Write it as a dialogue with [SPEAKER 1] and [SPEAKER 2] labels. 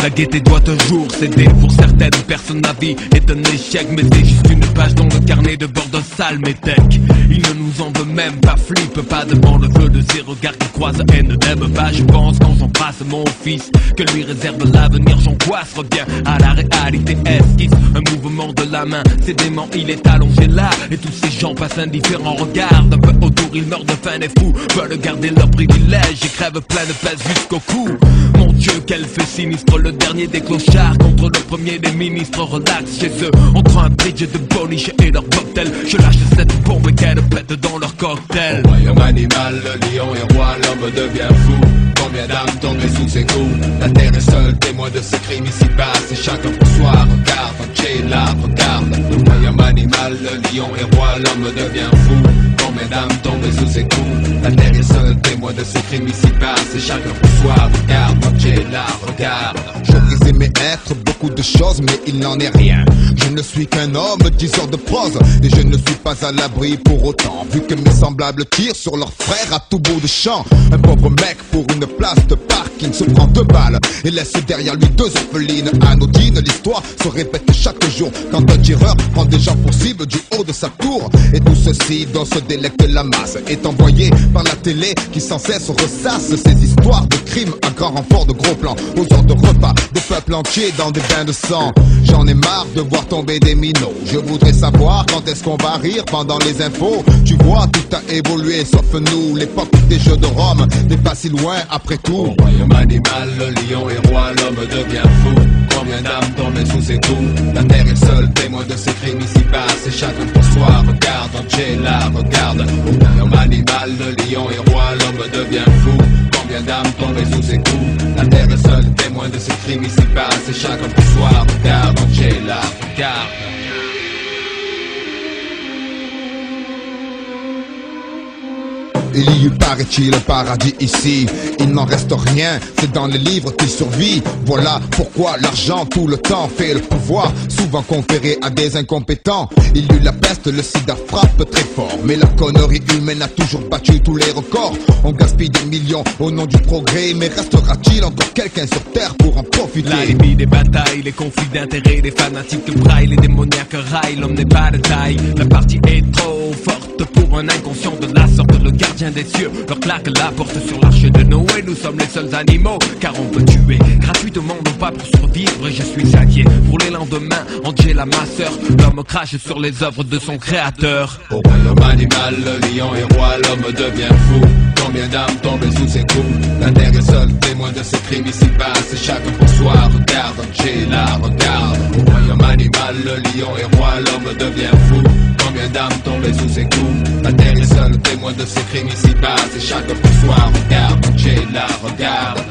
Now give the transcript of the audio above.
[SPEAKER 1] La gaieté doit un jour céder. Pour certaines personnes la vie est un échec, mais c'est juste une page dans le carnet de bord d'un sale métèque. Il ne nous en veut même pas, flippe pas devant le feu de ses regards qui croisent et ne n'aime pas. Je pense quand j'embrasse mon fils que lui réserve l'avenir, j'angoisse. Reviens à la réalité, esquisse un mouvement de la main, c'est dément, il est allongé là. Et tous ces gens passent indifférents, regardent un peu autour, ils meurent de faim, les fous veulent garder leur privilège et crèvent plein de pèse jusqu'au cou. Mon Dieu, quel fait sinistre, le dernier des clochards contre le premier des ministres. Relax chez eux, entre un bridge de boniche et leur cocktail. Je lâche cette bombe et qu'elle pète dans leur cocktail.
[SPEAKER 2] Au royaume animal, le lion est roi, l'homme devient fou. Combien d'âmes tombées sous ses coups? La terre est seule témoin de ce crime ici passe. Et chacun pour soi regarde, ok là, regarde. Le royaume animal, le lion est roi, l'homme devient fou. Combien d'âmes tombées sous ses coups? La terre est seule témoin de ce crime ici passe. Et chacun pour soi regarde, ok là, regarde.
[SPEAKER 3] J'aurais aimé être beaucoup de choses, mais il n'en est rien. Je ne suis qu'un homme, diseur de prose, et je ne suis pas à l'abri pour autant. Vu que mes semblables tirent sur leurs frères à tout bout de champ. Un pauvre mec pour une place de parking se prend 2 balles et laisse derrière lui 2 orphelines anodines. L'histoire se répète chaque jour quand un tireur prend des gens pour cible du haut de sa tour. Et tout ceci dont se délecte la masse est envoyé par la télé qui sans cesse ressasse ces histoires de crimes à grand renfort de gros plans aux heures de repas des peuples entiers dans des bains de sang. J'en ai marre de voir tomber des minots. Je voudrais savoir quand est-ce qu'on va rire pendant les infos. Tu vois, tout a évolué sauf nous. L'époque des jeux de Rome n'est pas si loin après tout.
[SPEAKER 2] Au royaume animal, le lion est roi, l'homme devient fou. Combien d'âmes tombées sous ses coups? La terre est seule témoin de ces crimes ici passe. Et chacun pour soi regarde, ok là, regarde. Au royaume animal, le lion est roi, l'homme devient fou. Combien d'âmes tombées sous ses coups? La terre est seule témoin de ces crimes ici passe. Et chacun pour soi regarde, ok là, regarde.
[SPEAKER 3] Il y eut, paraît-il, un paradis ici. Il n'en reste rien, c'est dans les livres qu'il survit. Voilà pourquoi l'argent tout le temps fait le pouvoir, souvent conféré à des incompétents. Il y eut la peste, le sida frappe très fort, mais la connerie humaine a toujours battu tous les records. On gaspille des millions au nom du progrès, mais restera-t-il encore quelqu'un sur terre pour en profiter?
[SPEAKER 1] La limite des batailles, les conflits d'intérêts, les fanatiques braillent, les démoniaques raillent. L'homme n'est pas de taille, la partie est trop forte pour un inconscient de la sorte. Le gardien des cieux leur claque la porte sur l'arche de Noé. Nous sommes les seuls animaux car on peut tuer gratuitement, non pas pour survivre. Et je suis inquiet pour les lendemains. Angela, ma sœur, l'homme crache sur les œuvres de son créateur.
[SPEAKER 2] Au royaume animal, le lion est roi, l'homme devient fou. Combien d'âmes tombées sous ses coups? La terre est seule témoin de ces crimes ici passe. Et chacun pour soi regarde, Angela, regarde. Au royaume animal, le lion est roi, l'homme devient fou. Combien d'âmes tombées sous ses coups? La terre est seule témoin de ces crimes ici passe. Et chacun pour soi regarde, Angela, regarde.